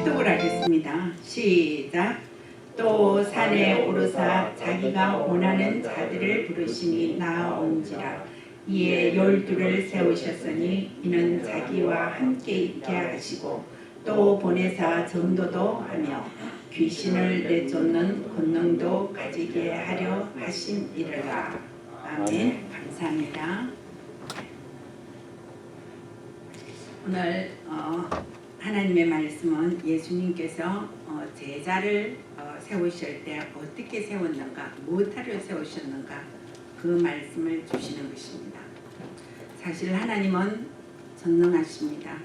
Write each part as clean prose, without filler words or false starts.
합독을 하겠습니다. 시작. 또 산에 오르사 자기가 원하는 자들을 부르시니 나아온지라. 이에 12를 세우셨으니 이는 자기와 함께 있게 하시고 또 보내사 전도도 하며 귀신을 내쫓는 권능도 가지게 하려 하심이라. 아멘. 감사합니다. 오늘 하나님의 말씀은 예수님께서 제자를 세우실 때 어떻게 세웠는가, 무엇하려 세우셨는가, 그 말씀을 주시는 것입니다. 사실 하나님은 전능하십니다.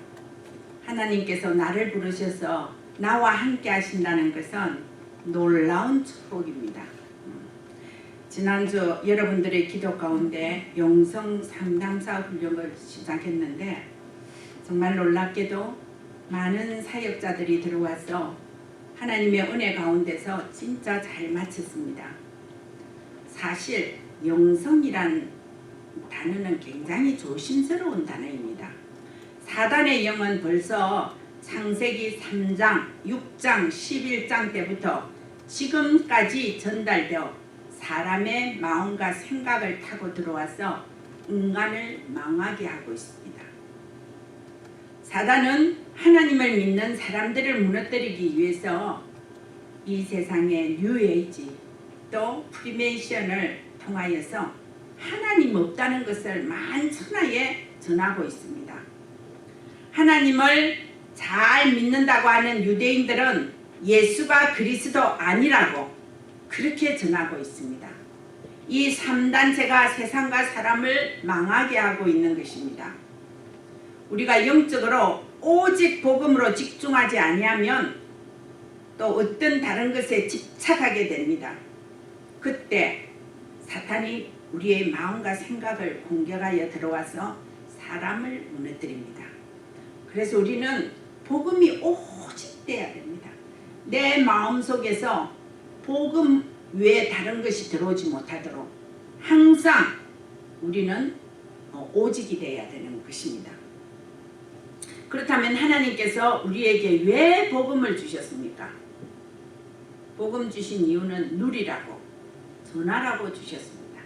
하나님께서 나를 부르셔서 나와 함께 하신다는 것은 놀라운 축복입니다. 지난주 여러분들의 기도 가운데 영성 상담사 훈련을 시작했는데 정말 놀랍게도 많은 사역자들이 들어와서 하나님의 은혜 가운데서 진짜 잘 마쳤습니다. 사실 영성이란 단어는 굉장히 조심스러운 단어입니다. 사단의 영은 벌써 창세기 3장, 6장, 11장 때부터 지금까지 전달되어 사람의 마음과 생각을 타고 들어와서 인간을 망하게 하고 있습니다. 사단은 하나님을 믿는 사람들을 무너뜨리기 위해서 이 세상의 뉴에이지 또 프리메이션을 통하여서 하나님 없다는 것을 만천하에 전하고 있습니다. 하나님을 잘 믿는다고 하는 유대인들은 예수가 그리스도 아니라고 그렇게 전하고 있습니다. 이 3단체가 세상과 사람을 망하게 하고 있는 것입니다. 우리가 영적으로 오직 복음으로 집중하지 아니하면 또 어떤 다른 것에 집착하게 됩니다. 그때 사탄이 우리의 마음과 생각을 공격하여 들어와서 사람을 무너뜨립니다. 그래서 우리는 복음이 오직 돼야 됩니다. 내 마음속에서 복음 외에 다른 것이 들어오지 못하도록 항상 우리는 오직이 돼야 되는 것입니다. 그렇다면 하나님께서 우리에게 왜 복음을 주셨습니까? 복음 주신 이유는 누리라고, 전하라고 주셨습니다.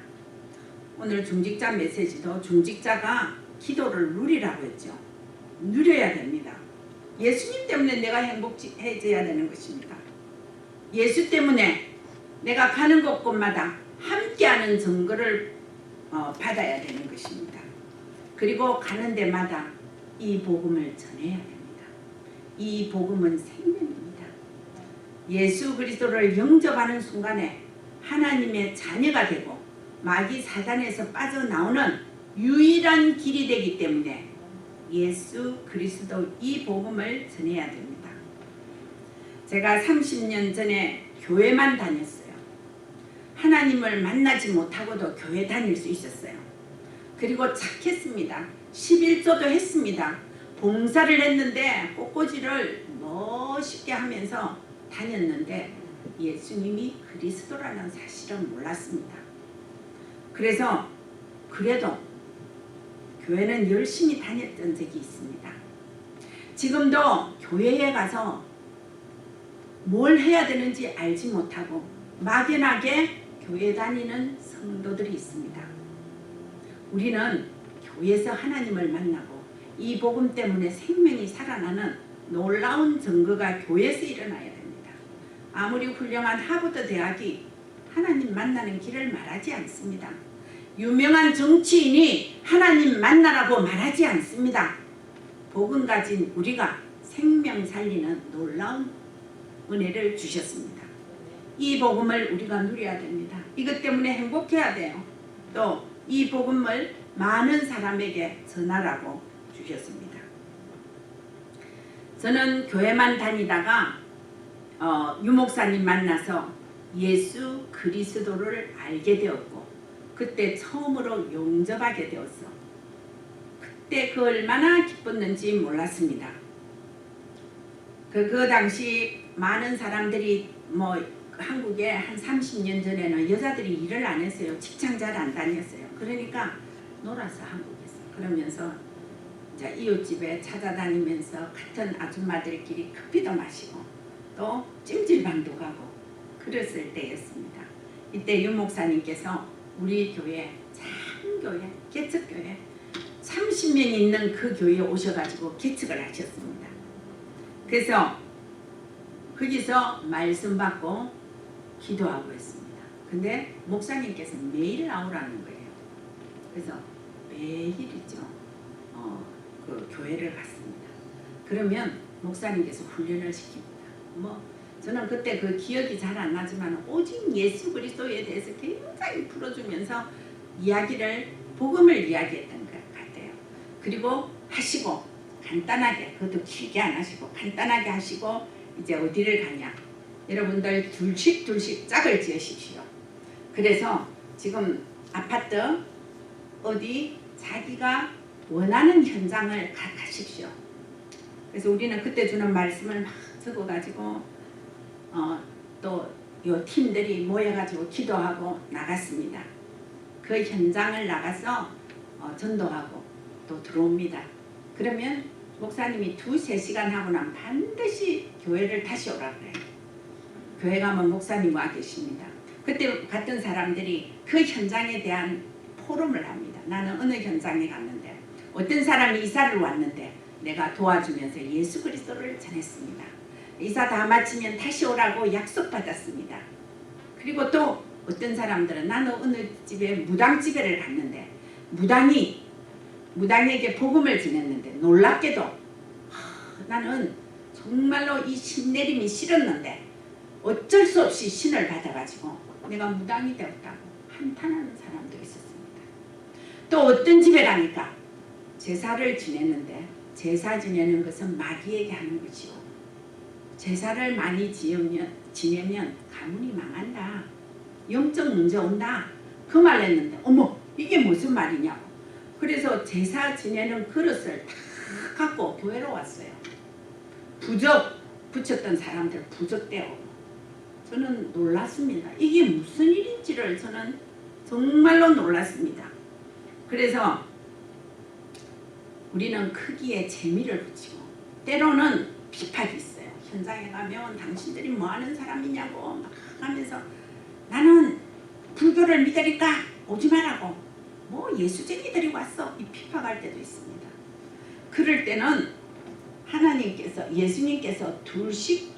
오늘 중직자 메시지도 중직자가 기도를 누리라고 했죠. 누려야 됩니다. 예수님 때문에 내가 행복해져야 되는 것입니다. 예수 때문에 내가 가는 곳곳마다 함께하는 증거를 받아야 되는 것입니다. 그리고 가는 데마다 이 복음을 전해야 됩니다. 이 복음은 생명입니다. 예수 그리스도를 영접하는 순간에 하나님의 자녀가 되고 마귀 사단에서 빠져나오는 유일한 길이 되기 때문에 예수 그리스도 이 복음을 전해야 됩니다. 제가 30년 전에 교회만 다녔어요. 하나님을 만나지 못하고도 교회 다닐 수 있었어요. 그리고 착했습니다. 11조도 했습니다. 봉사를 했는데 꽃꽂이를 멋있게 하면서 다녔는데 예수님이 그리스도라는 사실은 몰랐습니다. 그래서 그래도 교회는 열심히 다녔던 적이 있습니다. 지금도 교회에 가서 뭘 해야 되는지 알지 못하고 막연하게 교회 다니는 성도들이 있습니다. 우리는 교회에서 하나님을 만나고 이 복음 때문에 생명이 살아나는 놀라운 증거가 교회에서 일어나야 됩니다. 아무리 훌륭한 하버드 대학이 하나님 만나는 길을 말하지 않습니다. 유명한 정치인이 하나님 만나라고 말하지 않습니다. 복음 가진 우리가 생명 살리는 놀라운 은혜를 주셨습니다. 이 복음을 우리가 누려야 됩니다. 이것 때문에 행복해야 돼요. 또 이 복음을 많은 사람에게 전하라고 주셨습니다. 저는 교회만 다니다가 유목사님 만나서 예수 그리스도를 알게 되었고 그때 처음으로 용접하게 되었어. 그때 그 얼마나 기뻤는지 몰랐습니다. 그 당시 많은 사람들이 한국에 한 30년 전에는 여자들이 일을 안 했어요. 직장 잘 안 다녔어요. 그러니까 놀았어 한국에서. 그러면서 이제 이웃집에 찾아다니면서 같은 아줌마들끼리 커피도 마시고 또 찜질방도 가고 그랬을 때였습니다. 이때 유 목사님께서 우리 교회 작은 교회 개척교회 30명 있는 그 교회에 오셔가지고 개척을 하셨습니다. 그래서 거기서 말씀 받고 기도하고 했습니다. 근데 목사님께서 매일 나오라는 거예요. 그래서 매일이죠. 그 교회를 갔습니다. 그러면 목사님께서 훈련을 시킵니다. 저는 그때 그 기억이 잘 안 나지만 오직 예수 그리스도에 대해서 굉장히 풀어주면서 복음을 이야기했던 것 같아요. 그리고 하시고 간단하게, 그것도 길게 안 하시고 간단하게 하시고 이제 어디를 가냐. 여러분들 둘씩 짝을 지으십시오. 그래서 지금 아파트 어디 자기가 원하는 현장을 가십시오. 그래서 우리는 그때 주는 말씀을 막 적어가지고 또 요 팀들이 모여가지고 기도하고 나갔습니다. 그 현장을 나가서 전도하고 또 들어옵니다. 그러면 목사님이 2-3시간 하고 나면 반드시 교회를 다시 오라 그래요. 교회 가면 목사님 와 계십니다. 그때 갔던 사람들이 그 현장에 대한 포럼을 합니다. 나는 어느 현장에 갔는데 어떤 사람이 이사를 왔는데 내가 도와주면서 예수 그리스도를 전했습니다. 이사 다 마치면 다시 오라고 약속받았습니다. 그리고 또 어떤 사람들은 나는 어느 집에 무당집에를 갔는데 무당에게 복음을 전했는데 놀랍게도 나는 정말로 이 신내림이 싫었는데 어쩔 수 없이 신을 받아가지고 내가 무당이 되었다고 한탄하는 사람도 있었습니다. 또 어떤 집에 가니까 제사를 지냈는데 제사 지내는 것은 마귀에게 하는 것이요. 제사를 많이 지내면 가문이 망한다. 영적 문제 온다. 그 말 했는데 어머 이게 무슨 말이냐고. 그래서 제사 지내는 그릇을 다 갖고 교회로 왔어요. 부적 붙였던 사람들 부적대고 저는 놀랐습니다. 이게 무슨 일인지를 저는 정말로 놀랐습니다. 그래서 우리는 크기에 재미를 붙이고 때로는 비판이 있어요. 현장에 가면 당신들이 뭐하는 사람이냐고 막 하면서 나는 불교를 믿으니까 오지 말라고 뭐 예수쟁이들이 왔어 이 핍박할 때도 있습니다. 그럴 때는 하나님께서 예수님께서 둘씩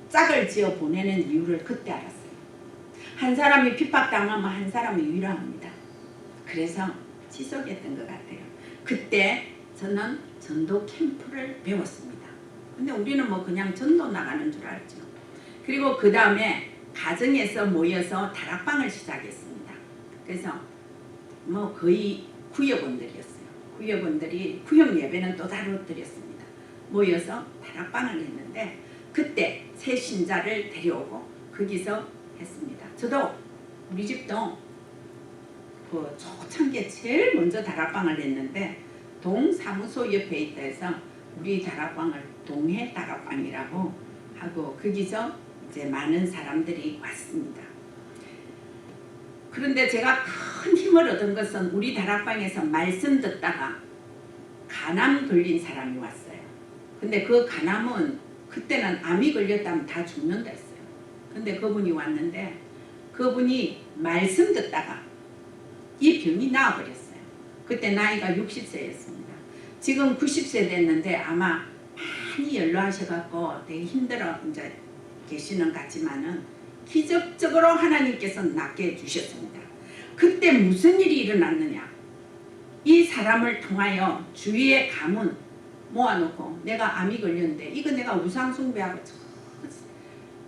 짝을 지어 보내는 이유를 그때 알았어요. 한 사람이 핍박당하면 한 사람이 위로합니다. 그래서 지속했던 것 같아요. 그때 저는 전도 캠프를 배웠습니다. 근데 우리는 뭐 그냥 전도 나가는 줄 알죠. 그리고 그 다음에 가정에서 모여서 다락방을 시작했습니다. 그래서 뭐 거의 구역원들이었어요. 구역 예배는 또 따로 드렸습니다. 모여서 다락방을 했는데 그때 새 신자를 데려오고 거기서 했습니다. 저도 우리 집도 그 초창기에 제일 먼저 다락방을 했는데 동사무소 옆에 있다 해서 우리 다락방을 동해 다락방이라고 하고 거기서 이제 많은 사람들이 왔습니다. 그런데 제가 큰 힘을 얻은 것은 우리 다락방에서 말씀 듣다가 간암 걸린 사람이 왔어요. 근데 그 간암은 그때는 암이 걸렸다면 다 죽는다 했어요. 근데 그분이 왔는데 그분이 말씀 듣다가 이 병이 나아버렸어요. 그때 나이가 60세였습니다. 지금 90세 됐는데 아마 많이 연로하셔갖고 되게 힘들어 이제 계시는 것 같지만은 기적적으로 하나님께서 낫게 해주셨습니다. 그때 무슨 일이 일어났느냐. 이 사람을 통하여 주위의 가문 모아놓고 내가 암이 걸렸는데 이거 내가 우상숭배하고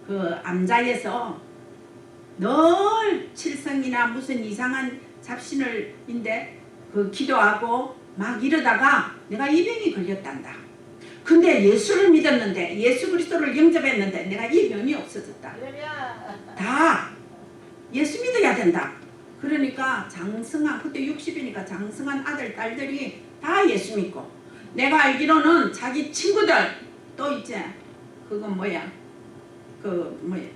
그 암자에서 늘 칠성이나 무슨 이상한 잡신을인데 그 기도하고 막 이러다가 내가 이 병이 걸렸단다. 근데 예수를 믿었는데 예수 그리스도를 영접했는데 내가 이 병이 없어졌다. 다 예수 믿어야 된다. 그러니까 장성한 그때 60이니까 장성한 아들 딸들이 다 예수 믿고 내가 알기로는 자기 친구들 또 이제 그건 뭐야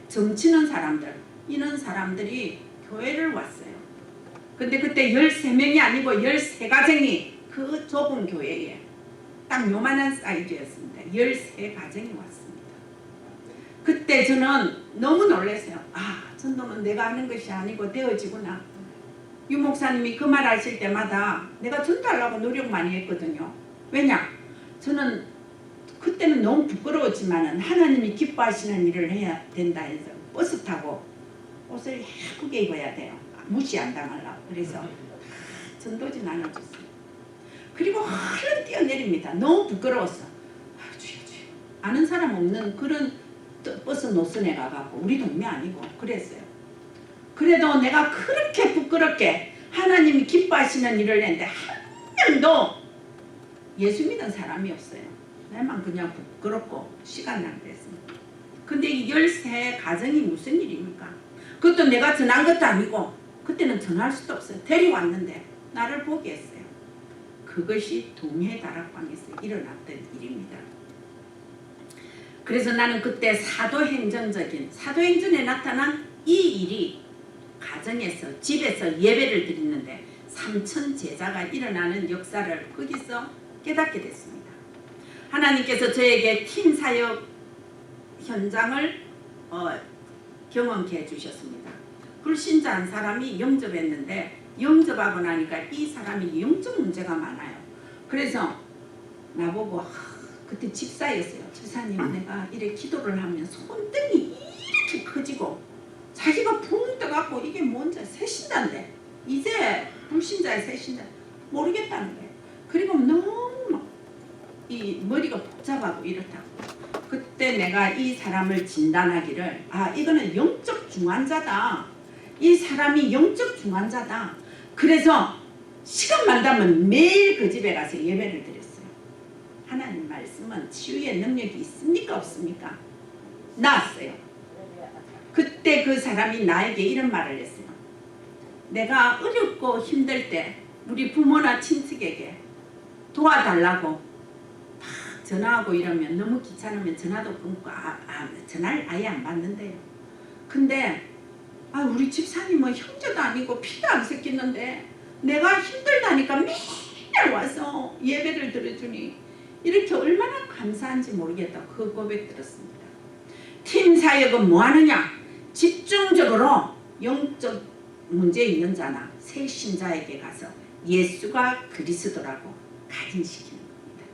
점치는 사람들 이런 사람들이 교회를 왔어요. 근데 그때 13명이 아니고 13가정이 그 좁은 교회에 딱 요만한 사이즈였습니다. 13가정이 왔습니다. 그때 저는 너무 놀랐어요. 아, 전도는 내가 하는 것이 아니고 되어지구나. 유 목사님이 그 말 하실 때마다 내가 전도하려고 노력 많이 했거든요. 왜냐? 저는 그때는 너무 부끄러웠지만은 하나님이 기뻐하시는 일을 해야 된다 해서 버스 타고 옷을 예쁘게 입어야 돼요. 무시 안 당하려고. 그래서 전도지 나눠줬어요. 그리고 얼른 뛰어내립니다. 너무 부끄러웠어. 아, 주여. 아는 사람 없는 그런 버스 노선에 가갖고 우리 동네 아니고 그랬어요. 그래도 내가 그렇게 부끄럽게 하나님이 기뻐하시는 일을 했는데 한 명도 예수 믿는 사람이 없어요. 나만 그냥 부끄럽고 시간 낭비했습니다. 근데 이 13가정이 무슨 일입니까? 그것도 내가 전한 것도 아니고 그때는 전할 수도 없어요. 데리고 왔는데 나를 포기했어요. 그것이 동해다락방에서 일어났던 일입니다. 그래서 나는 그때 사도행전에 나타난 이 일이 가정에서 집에서 예배를 드리는데 3천 제자가 일어나는 역사를 거기서 깨닫게 됐습니다. 하나님께서 저에게 팀 사역 현장을 경험케 해주셨습니다. 불신자한 사람이 영접했는데 영접하고 나니까 이 사람이 영적 문제가 많아요. 그래서 나보고 그때 집사였어요. 집사님, 내가 이렇게 기도를 하면 손등이 이렇게 커지고 자기가 붕 떠갖고 이게 뭔지 새신자인데 이제 불신자의 새신자 모르겠다는 거예요. 그리고 너무 이 머리가 복잡하고 이렇다고. 그때 내가 이 사람을 진단하기를 이거는 영적 중환자다. 이 사람이 영적 중환자다. 그래서 시간만 나면 매일 그 집에 가서 예배를 드렸어요. 하나님 말씀은 치유의 능력이 있습니까 없습니까? 나왔어요. 그때 그 사람이 나에게 이런 말을 했어요. 내가 어렵고 힘들 때 우리 부모나 친척에게 도와달라고 막 전화하고 이러면 너무 귀찮으면 전화도 끊고 전화를 아예 안 받는데요. 근데 우리 집사님은 형제도 아니고 피도 안 섞이는데 내가 힘들다니까 맨날 와서 예배를 들어주니 이렇게 얼마나 감사한지 모르겠다. 그 고백 들었습니다. 팀 사역은 뭐 하느냐? 집중적으로 영적 문제 있는 자나 새 신자에게 가서 예수가 그리스도라고 각인시키는 겁니다.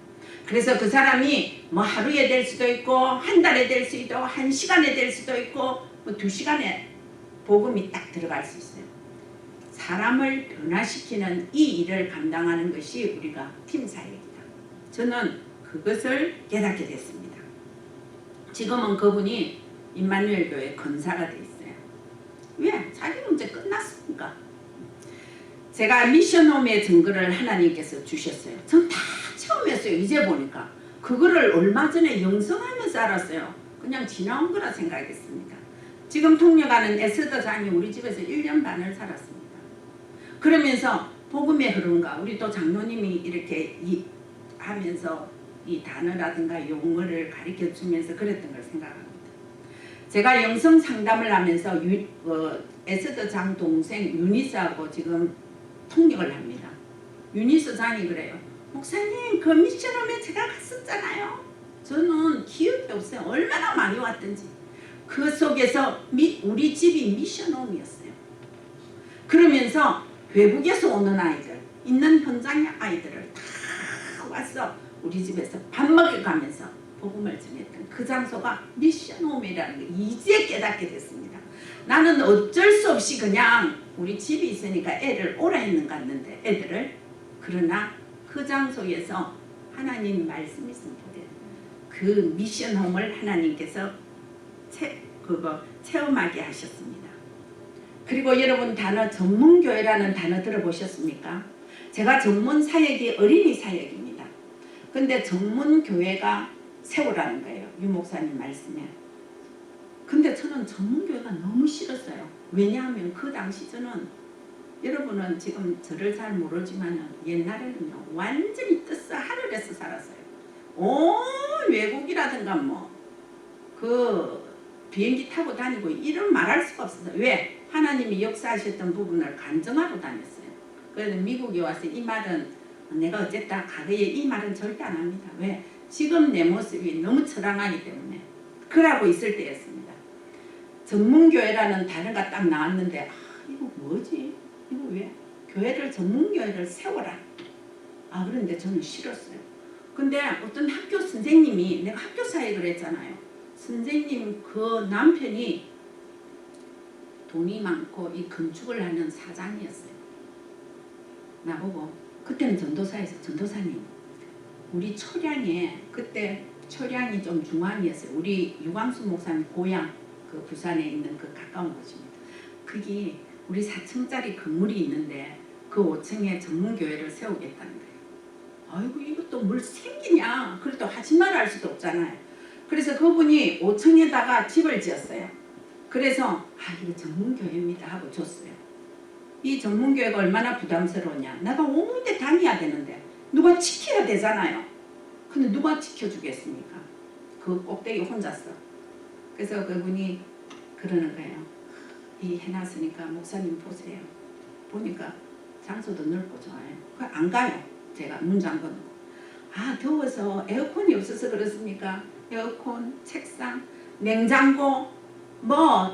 그래서 그 사람이 뭐 하루에 될 수도 있고 한 달에 될 수도 있고 한 시간에 될 수도 있고 뭐 2시간에 복음이 딱 들어갈 수 있어요. 사람을 변화시키는 이 일을 감당하는 것이 우리가 팀 사역이다. 저는 그것을 깨닫게 됐습니다. 지금은 그분이 임마누엘 교회 권사가 돼 있어요. 왜? 자기 문제 끝났으니까. 제가 미션홈의 증거를 하나님께서 주셨어요. 전 다 처음이었어요. 이제 보니까. 그거를 얼마 전에 영성하면서 알았어요. 그냥 지나온 거라 생각했습니다. 지금 통역하는 에스더장이 우리 집에서 1년 반을 살았습니다. 그러면서 복음의 흐름과 우리 또 장로님이 이렇게 하면서 이 단어라든가 용어를 가르쳐 주면서 그랬던 걸 생각합니다. 제가 영성 상담을 하면서 에스더 장 동생 유니스하고 지금 통역을 합니다. 유니스 장이 그래요. 목사님, 그 미션홈에 제가 갔었잖아요. 저는 기억이 없어요. 얼마나 많이 왔던지. 그 속에서 우리 집이 미션홈이었어요. 그러면서 외국에서 오는 아이들, 있는 현장의 아이들을 다 와서 우리 집에서 밥 먹여가면서 복음을 전했던 그 장소가 미션홈이라는 걸 이제 깨닫게 됐습니다. 나는 어쩔 수 없이 그냥 우리 집이 있으니까 애를 오라 했는 갔는데 애들을 그러나 그 장소에서 하나님 말씀이 있으면 그 미션홈을 하나님께서 체험하게 하셨습니다. 그리고 여러분 단어 전문교회라는 단어 들어보셨습니까? 제가 전문 사역이 어린이 사역입니다. 근데 전문교회가 세우라는 거예요. 유 목사님 말씀에. 근데 저는 전문교회가 너무 싫었어요. 왜냐하면 그 당시 저는 여러분은 지금 저를 잘 모르지만 옛날에는요 완전히 뜻서 하늘에서 살았어요. 온 외국이라든가 그 비행기 타고 다니고 이런 말할 수가 없었어요. 왜? 하나님이 역사하셨던 부분을 간증하러 다녔어요. 그래서 미국에 와서 이 말은 내가 어쨌다 과거에 이 말은 절대 안 합니다. 왜? 지금 내 모습이 너무 처량하기 때문에 그러고 있을 때였습니다. 전문교회라는 단어가 딱 나왔는데 이거 뭐지? 이거 왜? 교회를 전문교회를 세워라. 그런데 저는 싫었어요. 근데 어떤 학교 선생님이 내가 학교 사역을 했잖아요. 선생님 그 남편이 돈이 많고 이 건축을 하는 사장이었어요. 나보고 그때는 전도사에서 전도사님 우리 초량에 그때 초량이 좀 중앙이었어요. 우리 유광수 목사님 고향 그 부산에 있는 그 가까운 곳입니다. 거기 우리 4층짜리 건물이 있는데 그 5층에 전문교회를 세우겠다는 거예요. 아이고 이것도 뭘 생기냐. 그래도 하지 말아 할 수도 없잖아요. 그래서 그분이 5층에다가 집을 지었어요. 그래서 이거 전문교회입니다 하고 줬어요. 이 전문교회가 얼마나 부담스러우냐. 내가 온 데 다녀야 되는데 누가 지켜야 되잖아요. 근데 누가 지켜주겠습니까? 그 꼭대기 혼자서. 그래서 그분이 그러는 거예요. 이 해놨으니까 목사님 보세요. 보니까 장소도 넓고 좋아요. 안 가요. 제가 문 잠궈놓고. 더워서 에어컨이 없어서 그렇습니까? 에어컨, 책상, 냉장고,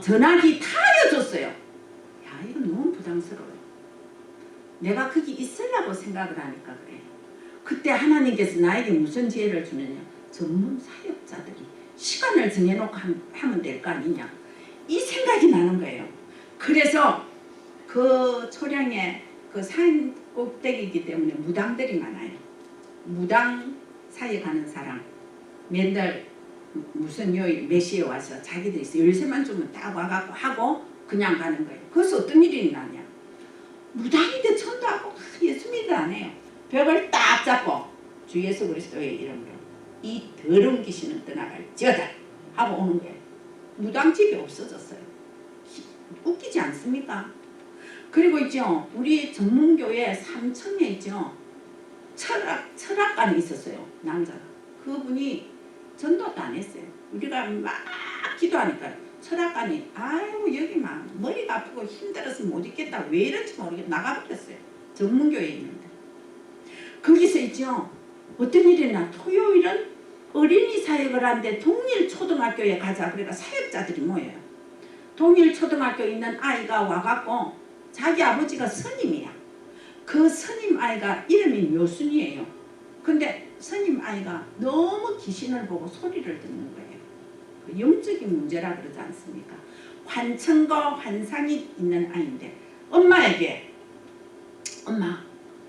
전화기 다 해줬어요. 이건 너무 부담스러워요. 내가 거기 있으려고 생각을 하니까 그래요. 그때 하나님께서 나에게 무슨 지혜를 주느냐. 전문 사역자들이 시간을 정해놓고 하면 될 거 아니냐. 이 생각이 나는 거예요. 그래서 그 초량에 그 산 꼭대기이기 때문에 무당들이 많아요. 무당 사역하는 사람 맨날 무슨 요일 몇 시에 와서 자기들이 열쇠만 주면 딱 와갖고 하고 그냥 가는 거예요. 그래서 어떤 일이 나냐. 무당인데 전도하고 예수 믿어 안 해요. 벽을 딱 잡고 주 예수 그리스도의 이름으로 이 더러운 귀신은 떠나갈지어다 하고 오는 거예요. 무당집이 없어졌어요. 웃기지 않습니까? 그리고 있죠. 우리 전문교회 3층에 있죠. 철학관이 있었어요. 남자가. 그분이 전도도 안 했어요. 우리가 막 기도하니까 철학관이 여기 막 머리가 아프고 힘들어서 못 있겠다. 왜 이런지 모르겠다. 나가버렸어요. 전문교회에 있는데. 거기서 있죠. 어떤 일이나 토요일은 어린이 사역을 하는데 동일초등학교에 가자. 그러니까 사역자들이 모여요. 동일초등학교에 있는 아이가 와갖고 자기 아버지가 스님이야. 그 스님 아이가 이름이 묘순이에요. 근데 스님 아이가 너무 귀신을 보고 소리를 듣는 거예요. 그 영적인 문제라 그러지 않습니까? 환청과 환상이 있는 아이인데 엄마에게 엄마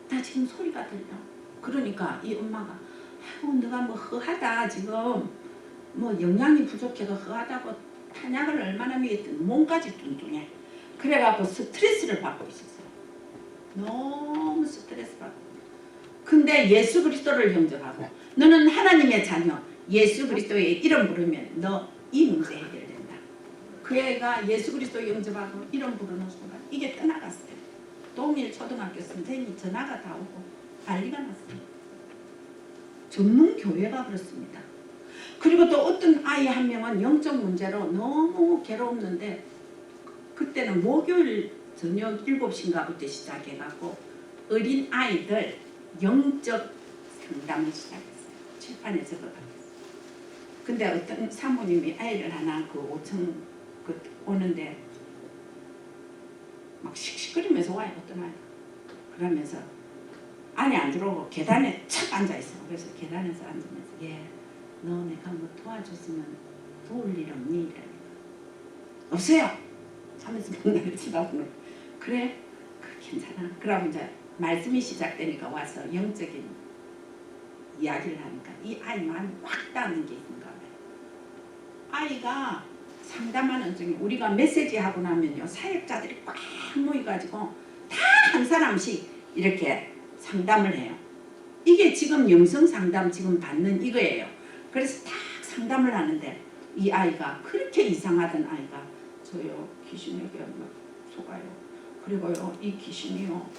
나 지금 소리가 들려. 그러니까 이 엄마가 너가 허하다 지금 영양이 부족해서 허하다고 한약을 얼마나 먹였든 몸까지 뚱뚱해. 그래갖고 스트레스를 받고 있었어요. 너무 스트레스 받고. 근데 예수 그리스도를 영접하고 너는 하나님의 자녀 예수 그리스도의 이름 부르면 너 이 문제 해결된다. 그 애가 예수 그리스도 영접하고 이름 부르는 순간 이게 떠나갔어요. 동일 초등학교 선생님이 전화가 다 오고 난리가 났어요. 전문 교회가 그렇습니다. 그리고 또 어떤 아이 한 명은 영적 문제로 너무 괴로웠는데 그때는 목요일 저녁 7시인가부터 시작해갖고 어린 아이들 영적 상담을 시작했어요. 칠판에 적어갔어요. 근데 어떤 사모님이 아이를 하나 그 5층 오는데 막 씩씩거리면서 와요. 어떤 아이. 그러면서 안에 안 들어오고 계단에 착 앉아있어요. 그래서 계단에서 앉으면서 너 내가 도와줬으면 도울 일 없니? 이러니까 없어요. 하면서 맨날 쳐다보는. 그래? 괜찮아. 그럼 이제 말씀이 시작되니까 와서 영적인 이야기를 하니까 이 아이 마음이 확 닿는 게 있는가 봐요. 아이가 상담하는 중에 우리가 메시지 하고 나면요 사역자들이 꽉 모여가지고 다 한 사람씩 이렇게 상담을 해요. 이게 지금 영성 상담 지금 받는 이거예요. 그래서 딱 상담을 하는데 이 아이가 그렇게 이상하던 아이가 저요 귀신에게 막 속아요. 그리고요 이 귀신이요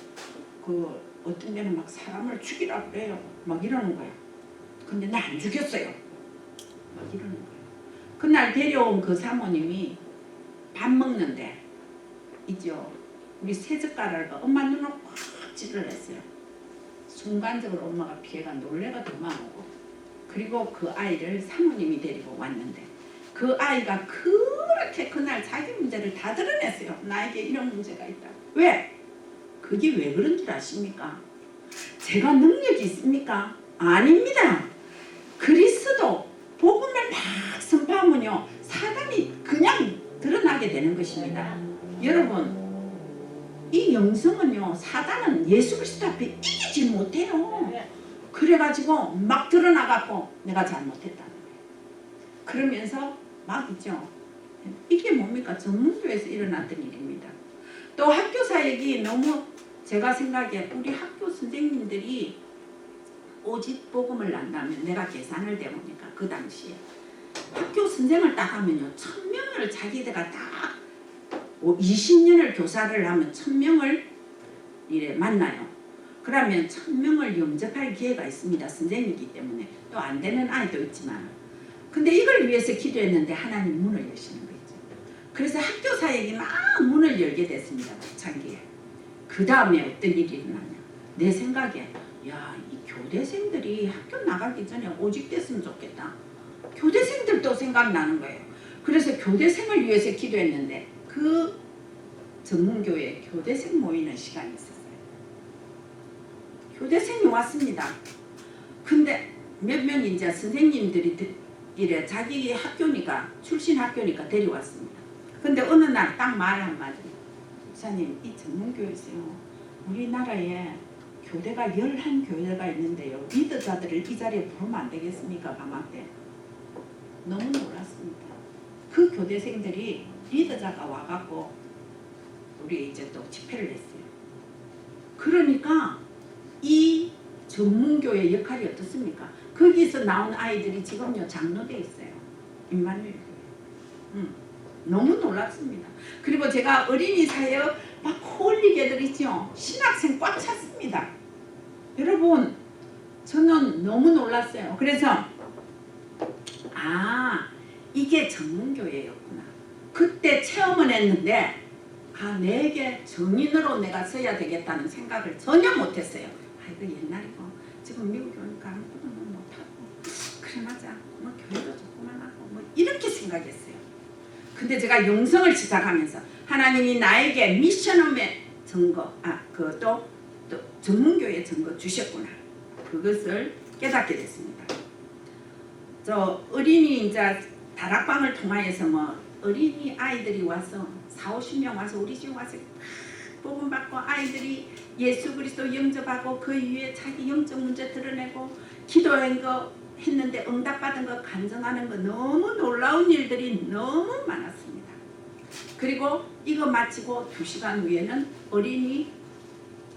그 어떤 데는 막 사람을 죽이라 그래요. 막 이러는 거야. 근데 나 안 죽였어요. 막 이러는 거야. 그날 데려온 그 사모님이 밥 먹는데 있죠. 우리 세 젓가락을 엄마 눈을 꽉 찌르랬어요. 순간적으로 엄마가 피해가 놀래가 도망오고, 그리고 그 아이를 사모님이 데리고 왔는데 그 아이가 그렇게 그날 자기 문제를 다 드러냈어요. 나에게 이런 문제가 있다고. 왜? 그게 왜 그런 줄 아십니까? 제가 능력이 있습니까? 아닙니다. 그리스도 복음을 막 선포하면요, 사단이 그냥 드러나게 되는 것입니다. 여러분, 이 영성은요, 사단은 예수 그리스도 앞에 이기지 못해요. 그래가지고 막 드러나갖고 내가 잘못했다는 거예요. 그러면서 막 있죠. 이게 뭡니까? 전문교에서 일어났던 일입니다. 또 학교 사역이 너무, 제가 생각에 우리 학교 선생님들이 오직 복음을 난다면, 내가 계산을 해보니까 그 당시에 학교 선생을 딱 하면요, 1000명을 자기들가 딱 20년을 교사를 하면 1000명을 이래 만나요. 그러면 1000명을 영접할 기회가 있습니다. 선생님이기 때문에. 또 안 되는 아이도 있지만. 근데 이걸 위해서 기도했는데 하나님 문을 여시는 거죠. 그래서 학교 사역이 막 문을 열게 됐습니다. 초창기에. 그 다음에 어떤 일이 일어나냐. 내 생각에, 야, 이 교대생들이 학교 나가기 전에 오직 됐으면 좋겠다. 교대생들도 생각나는 거예요. 그래서 교대생을 위해서 기도했는데 그 전문교회에 교대생 모이는 시간이 있었어요. 교대생이 왔습니다. 근데 몇 명 이제 선생님들이 이래 자기 학교니까, 출신 학교니까 데려왔습니다. 근데 어느 날 딱 말 한마디. 목사님, 이 전문교회에서요, 우리나라에 교대가 11교회가 있는데요, 리더자들을 이 자리에 부르면 안 되겠습니까? 방학 때. 너무 놀랐습니다. 그 교대생들이 리더자가 와갖고 우리 이제 또 집회를 했어요. 그러니까 이 전문교회 역할이 어떻습니까? 거기서 나온 아이들이 지금요 장로돼 있어요. 임마누엘 교회. 너무 놀랐습니다. 그리고 제가 어린이 사역 막 홀리게들 있죠. 신학생 꽉 찼습니다. 여러분, 저는 너무 놀랐어요. 그래서 이게 전문교회였구나. 그때 체험을 했는데 내게 정인으로 내가 서야 되겠다는 생각을 전혀 못했어요. 이거 옛날이고 지금 미국에 오니까 아무것도 못하고, 그래 맞아, 뭐 교회도 조그만 하고 뭐 이렇게 생각했어요. 근데 제가 영성을 시작하면서 하나님이 나에게 미션홈의 증거, 그것도 또 전문교회 증거 주셨구나. 그것을 깨닫게 됐습니다. 저 어린이 이제 다락방을 통하여서 뭐 어린이 아이들이 와서 40-50명 와서 우리 집 와서 복음 받고 아이들이 예수 그리스도 영접하고 그 이후에 자기 영적 문제 드러내고 기도한 거 했는데 응답받은 거 간증하는 거, 너무 놀라운 일들이 너무 많았습니다. 그리고 이거 마치고 2시간 후에는 어린이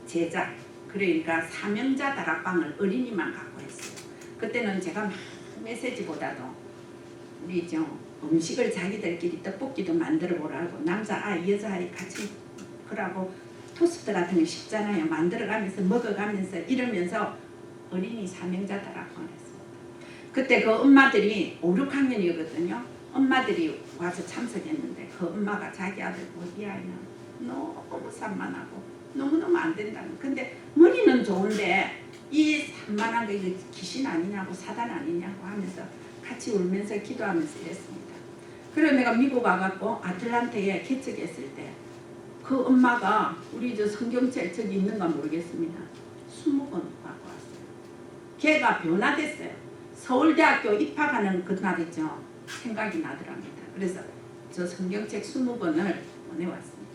제자, 그러니까 사명자 다락방을 어린이만 갖고 했어요. 그때는 제가 메시지보다도 우리 음식을 자기들끼리 떡볶이도 만들어 보라고, 남자아이 여자아이 같이 그러고 토스트 같은 거 쉽잖아요. 만들어가면서 먹어가면서 이러면서 어린이 사명자 다락방을 했습니다. 그때 그 엄마들이 5-6학년이거든요. 엄마들이 와서 참석했는데 그 엄마가 자기 아들 이 아이는 너무 산만하고 너무너무 안 된다는. 근데 머리는 좋은데 이 산만한 거 이거 귀신 아니냐고 사단 아니냐고 하면서 같이 울면서 기도하면서 이랬습니다. 그래서 내가 미국 와갖고 아틀란타에 개척했을 때 그 엄마가 우리 저 성경책 저기 있는가 모르겠습니다. 20권 갖고 왔어요. 걔가 변화됐어요. 서울대학교 입학하는 그날이죠. 생각이 나더랍니다. 그래서 저 성경책 20권을 보내왔습니다.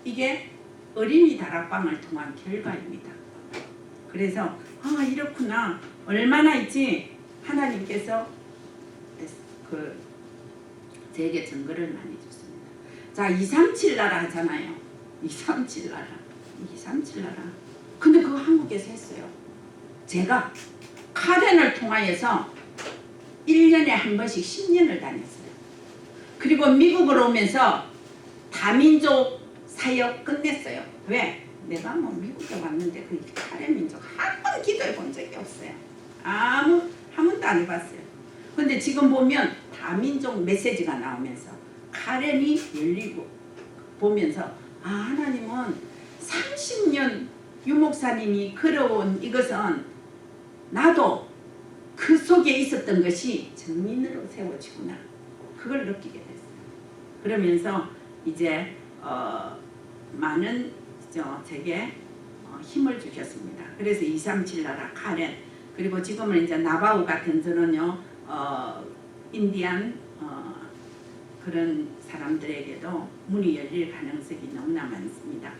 이게 어린이 다락방을 통한 결과입니다. 그래서 이렇구나, 얼마나 있지, 하나님께서 제게 증거를 많이 줬습니다. 자, 237 나라 하잖아요. 237 나라. 근데 그거 한국에서 했어요. 제가 카렌을 통하여서 1년에 한 번씩 10년을 다녔어요. 그리고 미국으로 오면서 다민족 사역 끝냈어요. 왜? 내가 뭐 미국에 왔는데 그 카렌 민족 한 번 기도해 본 적이 없어요. 한 번도 안 해봤어요. 근데 지금 보면 다민족 메시지가 나오면서 카렌이 열리고 보면서 하나님은 30년 유 목사님이 걸어온 이것은 나도 그 속에 있었던 것이 정민으로 세워지구나. 그걸 느끼게 됐어요. 그러면서 이제 많은 제게 힘을 주셨습니다. 그래서 237 나라 카렌, 그리고 지금은 이제 나바우 같은 저는요 인디안 그런 사람들에게도 문이 열릴 가능성이 너무나 많습니다.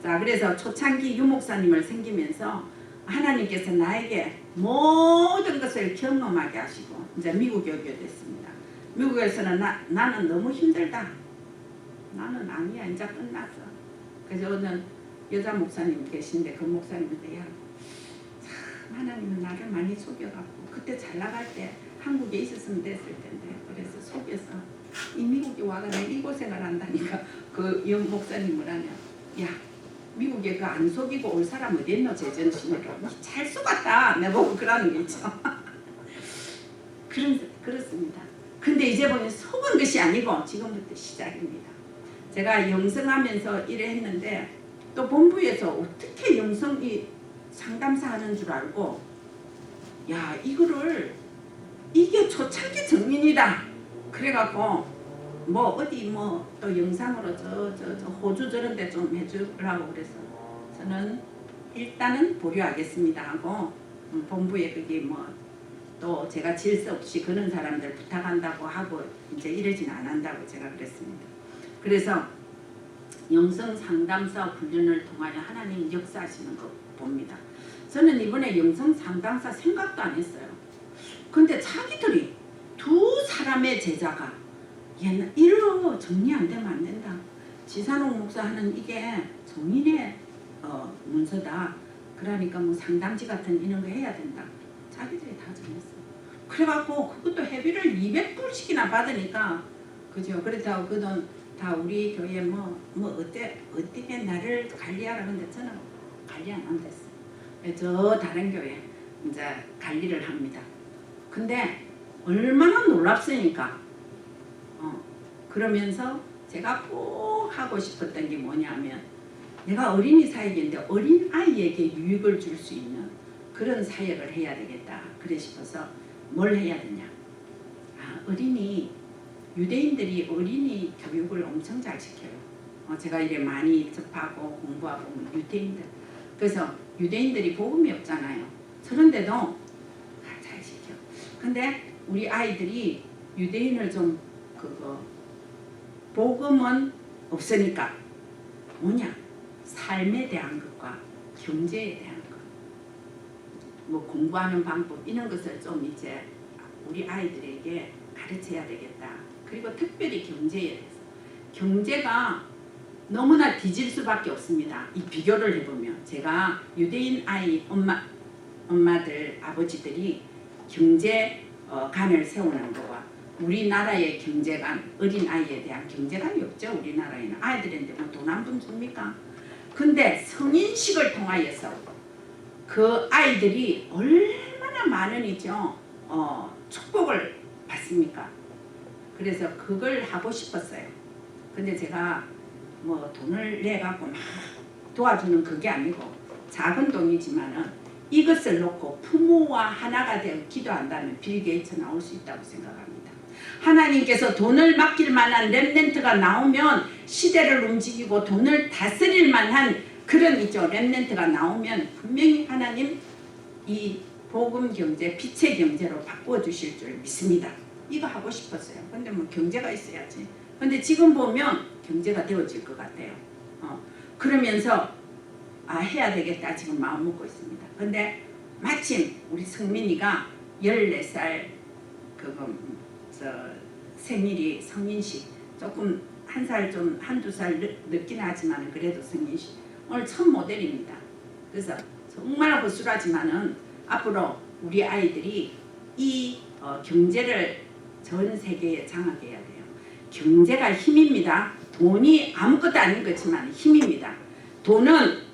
자, 그래서 초창기 유목사님을 생기면서 하나님께서 나에게 모든 것을 경험하게 하시고 이제 미국에 오게 됐습니다. 미국에서는 나는 너무 힘들다. 나는 아니야, 이제 끝났어. 그래서 어느 여자 목사님 계신데 그 목사님한테 야, 참 하나님은 나를 많이 속여갖고 그때 잘 나갈 때 한국에 있었으면 됐을 텐데 그래서 속여서 이 미국에 와가 내가 이 고생을 한다니까 그 영 목사님을 하냐, 야 미국에 그 안 속이고 올 사람 어디 있노 제정신으로 잘 속았다 내보고 그러는 게 있죠. 그렇습니다. 근데 이제 보면 속은 것이 아니고 지금부터 시작입니다. 제가 영성하면서 일을 했는데 또 본부에서 어떻게 영성이 상담사 하는 줄 알고 야 이거를 이게 초창기 정민이다 그래갖고 뭐 어디 뭐 또 영상으로 저 호주 저런 데 좀 해주라고 그래서 저는 일단은 보류하겠습니다 하고 본부에 그게 뭐 또 제가 질서 없이 그런 사람들 부탁한다고 하고 이제 이러진 안 한다고 제가 그랬습니다. 그래서 영성 상담사 훈련을 통하여 하나님 역사하시는 거 봅니다. 저는 이번에 영성 상담사 생각도 안 했어요. 근데 자기들이 두 사람의 제자가 이러 정리 안 되면 안 된다. 지산옥 목사 하는 이게 정인의 문서다. 그러니까 뭐 상담지 같은 이런 거 해야 된다. 자기들이 다 정했어요. 그래갖고 그것도 회비를 200불씩이나 받으니까 그죠. 그렇다고 그 돈 다 우리 교회 어떻게 나를 관리하라 근데 저는 관리 안 한댔어요. 저 다른 교회 이제 관리를 합니다. 근데 얼마나 놀랍으니까 그러면서 제가 꼭 하고 싶었던 게 뭐냐면 내가 어린이 사역인데 어린 아이에게 유익을 줄 수 있는 그런 사역을 해야 되겠다. 그래 싶어서 뭘 해야 되냐. 유대인들이 어린이 교육을 엄청 잘 시켜요. 제가 이래 많이 접하고 공부하고 유대인들. 그래서 유대인들이 복음이 없잖아요. 그런데도 잘 시켜. 근데 우리 아이들이 유대인을 좀 복음은 없으니까 뭐냐 삶에 대한 것과 경제에 대한 것, 뭐 공부하는 방법 이런 것을 좀 이제 우리 아이들에게 가르쳐야 되겠다. 그리고 특별히 경제에 대해서 경제가 너무나 뒤질 수밖에 없습니다. 이 비교를 해보면 제가 유대인 아이 엄마들 아버지들이 경제관을 세우는 거와 우리나라의 경제관, 어린아이에 대한 경제관이 없죠. 우리나라에는 아이들인데 뭐 돈 한 푼 줍니까? 근데 성인식을 통하여서 그 아이들이 얼마나 많은 축복을 받습니까? 그래서 그걸 하고 싶었어요. 근데 제가 뭐 돈을 내갖고 막 도와주는 그게 아니고 작은 돈이지만은 이것을 놓고 부모와 하나가 되어 기도한다면 빌 게이츠 나올 수 있다고 생각합니다. 하나님께서 돈을 맡길 만한 렘넌트가 나오면 시대를 움직이고 돈을 다스릴 만한 그런 렘넌트가 나오면 분명히 하나님 이 복음 경제, 빛의 경제로 바꾸어 주실 줄 믿습니다. 이거 하고 싶었어요. 근데 뭐 경제가 있어야지. 근데 지금 보면 경제가 되어질 것 같아요. 그러면서 해야 되겠다 지금 마음 먹고 있습니다. 근데 마침 우리 성민이가 14살 생일이 성인식 조금 한두 살 늦긴 하지만 그래도 성인식 오늘 첫 모델입니다. 그래서 정말 허술하지만은 앞으로 우리 아이들이 이 경제를 전 세계에 장악해야 돼요. 경제가 힘입니다. 돈이 아무것도 아닌 것지만 힘입니다. 돈은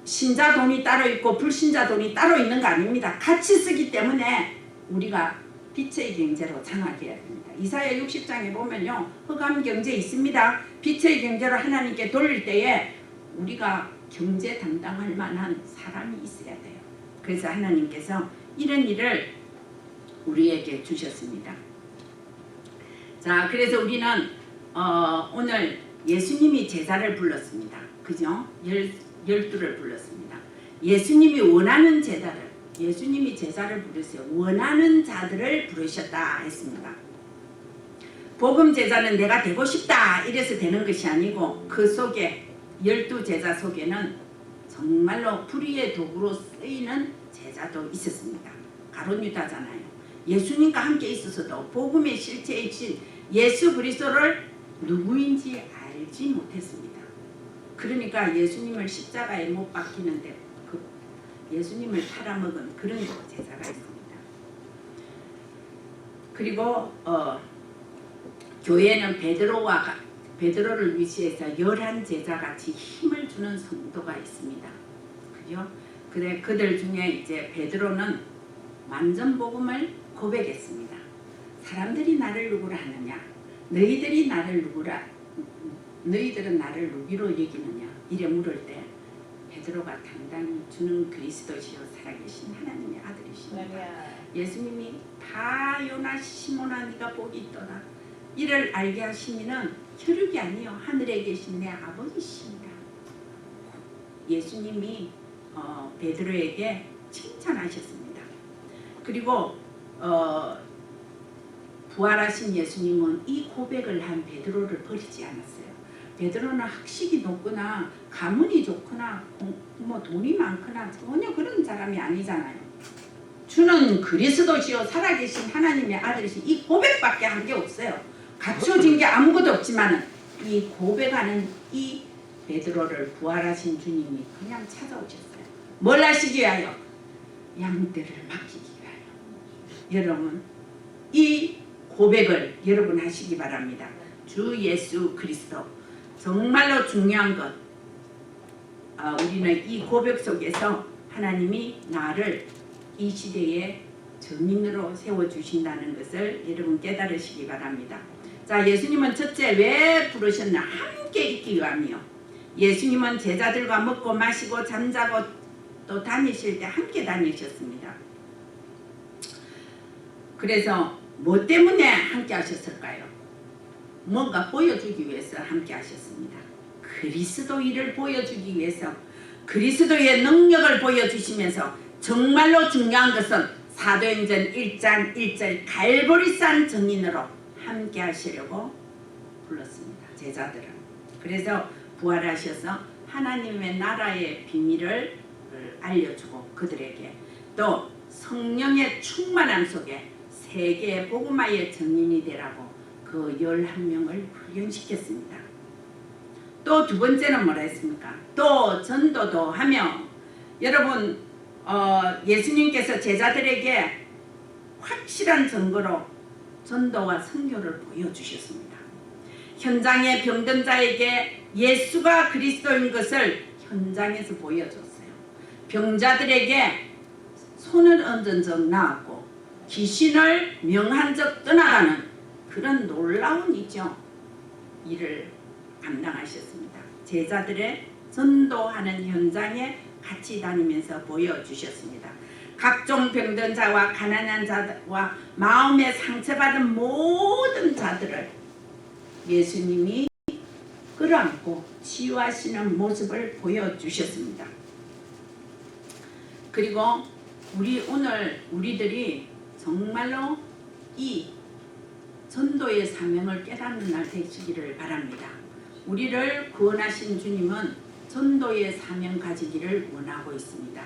신자 돈이 따로 있고 불신자 돈이 따로 있는 거 아닙니다. 같이 쓰기 때문에 우리가 빛의 경제로 장악해야 됩니다. 이사야 60장에 보면요. 흑암 경제 있습니다. 빛의 경제로 하나님께 돌릴 때에 우리가 경제 담당할 만한 사람이 있어야 돼요. 그래서 하나님께서 이런 일을 우리에게 주셨습니다. 자, 그래서 우리는 오늘 예수님이 제자를 불렀습니다. 그죠? 12를 불렀습니다. 예수님이 원하는 예수님이 제자를 부르세요. 원하는 자들을 부르셨다 했습니다. 복음 제자는 내가 되고 싶다 이래서 되는 것이 아니고 그 속에 12제자 속에는 정말로 불의의 도구로 쓰이는 제자도 있었습니다. 가룟 유다잖아요. 예수님과 함께 있어서도 복음의 실체이신 예수 그리스도를 누구인지 알지 못했습니다. 그러니까 예수님을 십자가에 못 박히는데 예수님을 팔아먹은 그런 제자가 있습니다. 그리고 교회는 베드로를 위시해서 11제자같이 힘을 주는 성도가 있습니다. 그죠? 그래 그들 중에 이제 베드로는 완전 복음을 고백했습니다. 사람들이 나를 누구라 하느냐? 너희들은 나를 누구로 여기느냐? 이래 물을 때 베드로가 당당히 주는 그리스도시요 살아계신 하나님의 아들이십니다. 예수님이 다 요나 시몬아 네가 복이 있도다. 이를 알게 하신 이는 혈육이 아니요 하늘에 계신 내 아버지십니다. 예수님이 베드로에게 칭찬하셨습니다. 그리고 부활하신 예수님은 이 고백을 한 베드로를 버리지 않았어요. 베드로는 학식이 높거나 가문이 좋거나 뭐 돈이 많거나 전혀 그런 사람이 아니잖아요. 주는 그리스도시요 살아계신 하나님의 아들이신 이 고백밖에 한 게 없어요. 갖춰진 게 아무것도 없지만 이 고백하는 이 베드로를 부활하신 주님이 그냥 찾아오셨어요. 뭘 하시기 위하여? 양떼를 맡기기 위하여. 여러분 이 고백을 여러분 하시기 바랍니다. 주 예수 그리스도 정말로 중요한 것 우리는 이 고백 속에서 하나님이 나를 이 시대에 증인으로 세워주신다는 것을 여러분 깨달으시기 바랍니다. 자, 예수님은 첫째 왜 부르셨나? 함께 있기 위함이요. 예수님은 제자들과 먹고 마시고 잠자고 또 다니실 때 함께 다니셨습니다. 그래서 뭐 때문에 함께 하셨을까요? 뭔가 보여주기 위해서 함께 하셨습니다. 그리스도 일을 보여주기 위해서 그리스도의 능력을 보여주시면서 정말로 중요한 것은 사도행전 1장 1절 갈보리산 증인으로 함께 하시려고 불렀습니다. 제자들은. 그래서 부활하셔서 하나님의 나라의 비밀을 알려주고 그들에게 또 성령의 충만함 속에 세계 복음화의 증인이 되라고 그 11명을 훈련시켰습니다. 또 두 번째는 뭐라 했습니까? 또 전도도 하며 여러분 예수님께서 제자들에게 확실한 증거로 전도와 선교를 보여주셨습니다. 현장의 병든 자에게 예수가 그리스도인 것을 현장에서 보여줬어요. 병자들에게 손을 얹은 적 나았고 귀신을 명한 적 떠나가는 그런 놀라운 일을 감당하셨습니다. 제자들의 전도하는 현장에 같이 다니면서 보여주셨습니다. 각종 병든 자와 가난한 자와 마음에 상처받은 모든 자들을 예수님이 끌어안고 치유하시는 모습을 보여주셨습니다. 그리고 우리들이 정말로 이 전도의 사명을 깨닫는 날 되시기를 바랍니다. 우리를 구원하신 주님은 전도의 사명 가지기를 원하고 있습니다.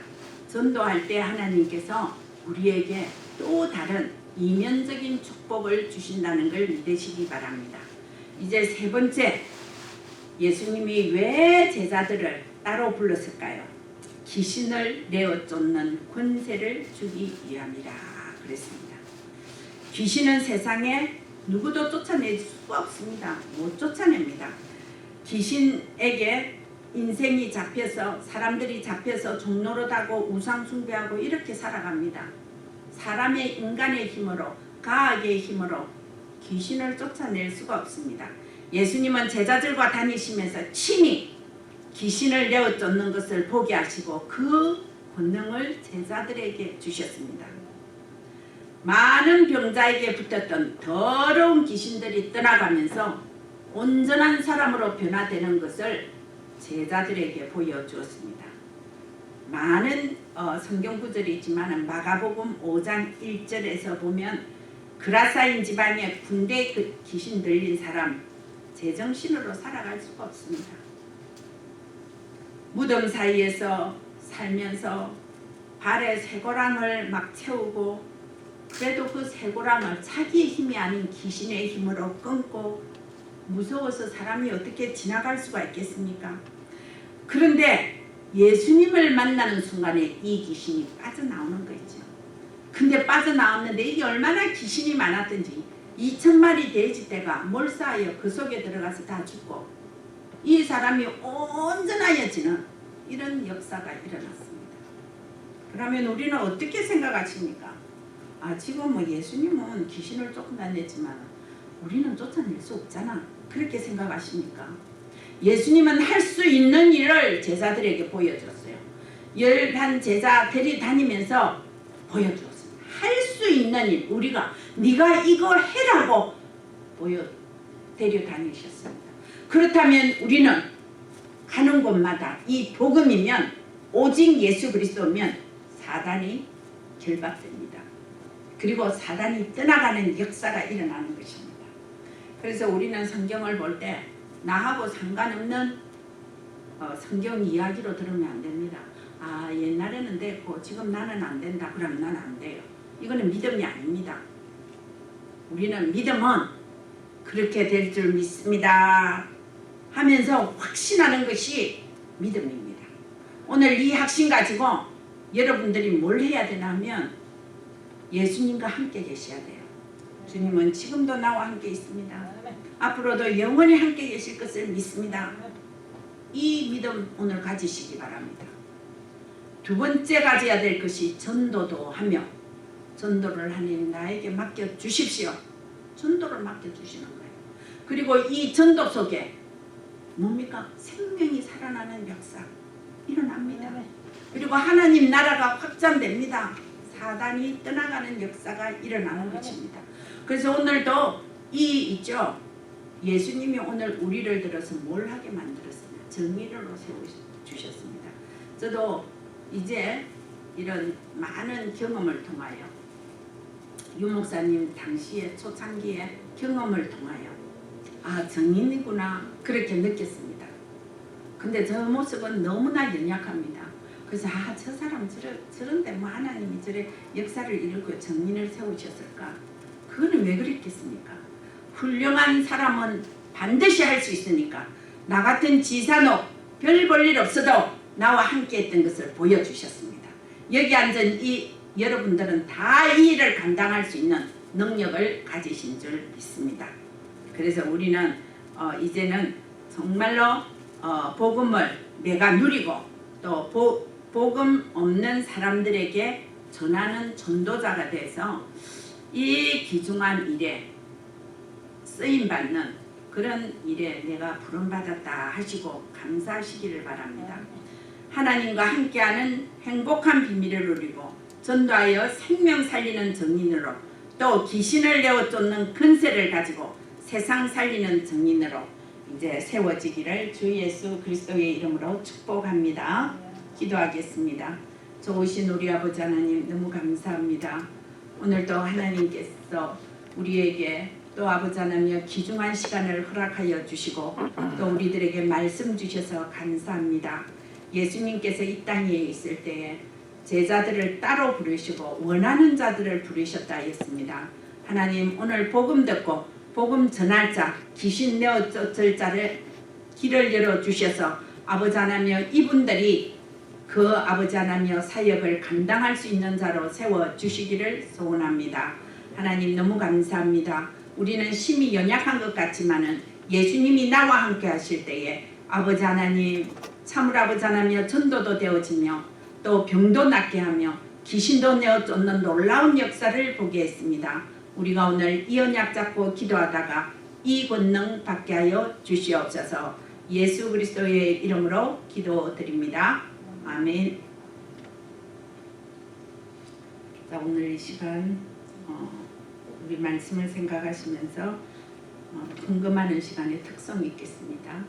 전도할 때 하나님께서 우리에게 또 다른 이면적인 축복을 주신다는 걸 믿으시기 바랍니다. 이제 세 번째, 예수님이 왜 제자들을 따로 불렀을까요? 귀신을 내어 쫓는 권세를 주기 위함이라 그랬습니다. 귀신은 세상에 누구도 쫓아낼 수가 없습니다. 못 쫓아냅니다. 귀신에게 인생이 잡혀서 사람들이 잡혀서 종노릇하고 우상숭배하고 이렇게 살아갑니다. 사람의 인간의 힘으로 과학의 힘으로 귀신을 쫓아낼 수가 없습니다. 예수님은 제자들과 다니시면서 친히 귀신을 내어 쫓는 것을 보게 하시고 그 권능을 제자들에게 주셨습니다. 많은 병자에게 붙었던 더러운 귀신들이 떠나가면서 온전한 사람으로 변화되는 것을 제자들에게 보여주었습니다. 많은 성경 구절이 있지만 마가복음 5장 1절에서 보면 그라사인 지방에 군대 귀신 들린 사람 제정신으로 살아갈 수가 없습니다. 무덤 사이에서 살면서 발에 쇠고랑을 막 채우고 그래도 그 쇠고랑을 자기의 힘이 아닌 귀신의 힘으로 끊고 무서워서 사람이 어떻게 지나갈 수가 있겠습니까? 그런데 예수님을 만나는 순간에 이 귀신이 빠져나오는 거죠. 근데 빠져나왔는데 이게 얼마나 귀신이 많았던지 2,000마리 돼지떼가 몰사하여 그 속에 들어가서 다 죽고 이 사람이 온전하여지는 이런 역사가 일어났습니다. 그러면 우리는 어떻게 생각하십니까? 지금 뭐 예수님은 귀신을 쫓아냈지만 우리는 쫓아낼 수 없잖아. 그렇게 생각하십니까? 예수님은 할 수 있는 일을 제자들에게 보여줬어요. 11 제자들이 다니면서 보여주었습니다. 할 수 있는 일, 우리가 네가 이거 해라고 데려다니셨습니다. 그렇다면 우리는 가는 곳마다 이 복음이면 오직 예수 그리스도면 사단이 결박됩니다. 그리고 사단이 떠나가는 역사가 일어나는 것입니다. 그래서 우리는 성경을 볼 때 나하고 상관없는 성경 이야기로 들으면 안 됩니다. 옛날에는 됐고 지금 나는 안 된다. 그러면 나는 안 돼요. 이거는 믿음이 아닙니다. 우리는 믿음은 그렇게 될 줄 믿습니다 하면서 확신하는 것이 믿음입니다. 오늘 이 확신 가지고 여러분들이 뭘 해야 되나 하면 예수님과 함께 계셔야 돼요. 주님은 지금도 나와 함께 있습니다. 앞으로도 영원히 함께 계실 것을 믿습니다. 이 믿음 오늘 가지시기 바랍니다. 두 번째 가져야 될 것이 전도도 하며 전도를 하나님 나에게 맡겨주십시오. 전도를 맡겨주시는 거예요. 그리고 이 전도 속에 뭡니까? 생명이 살아나는 역사 일어납니다. 그리고 하나님 나라가 확장됩니다. 사단이 떠나가는 역사가 일어나는 것입니다. 그래서 오늘도 있죠. 예수님이 오늘 우리를 들어서 뭘 하게 만들었습니다. 정의로 세워주셨습니다. 저도 이제 이런 많은 경험을 통하여 유 목사님 당시에 초창기에 경험을 통하여 정인이구나 그렇게 느꼈습니다. 근데 저 모습은 너무나 연약합니다. 그래서 저 사람 저런데 뭐 하나님이 저래 역사를 이루고 정인을 세우셨을까? 그거는 왜 그랬겠습니까? 훌륭한 사람은 반드시 할 수 있으니까 나 같은 지산옥 별 볼 일 없어도 나와 함께 했던 것을 보여주셨습니다. 여기 앉은 여러분들은 다 이 일을 감당할 수 있는 능력을 가지신 줄 믿습니다. 그래서 우리는 이제는 정말로 복음을 내가 누리고 또 복음 없는 사람들에게 전하는 전도자가 돼서 이 귀중한 일에 쓰임받는 그런 일에 내가 부름받았다 하시고 감사하시기를 바랍니다. 하나님과 함께하는 행복한 비밀을 누리고 전도하여 생명 살리는 정인으로 또 귀신을 내어 쫓는 근세를 가지고 세상 살리는 정인으로 이제 세워지기를 주 예수 그리스도의 이름으로 축복합니다. 기도하겠습니다. 좋으신 우리 아버지 하나님 너무 감사합니다. 오늘도 하나님께서 우리에게 또 아버지 하나님 귀중한 시간을 허락하여 주시고 또 우리들에게 말씀 주셔서 감사합니다. 예수님께서 이 땅에 있을 때에 제자들을 따로 부르시고 원하는 자들을 부르셨다 했습니다. 하나님 오늘 복음 듣고 복음 전할 자 귀신 내어 쫓을 자를 길을 열어주셔서 아버지 하나님 이분들이 그 아버지 하나님 사역을 감당할 수 있는 자로 세워주시기를 소원합니다. 하나님 너무 감사합니다. 우리는 심히 연약한 것 같지만은 예수님이 나와 함께 하실 때에 아버지 하나님 참으로 아버지 하나님 전도도 되어지며 또 병도 낫게 하며 귀신도 내어 쫓는 놀라운 역사를 보게 했습니다. 우리가 오늘 이 언약 잡고 기도하다가 이 권능 받게 하여 주시옵소서. 예수 그리스도의 이름으로 기도드립니다. 아멘. 자, 오늘 이 시간 우리 말씀을 생각하시면서 궁금하는 시간에 특성이 있겠습니다.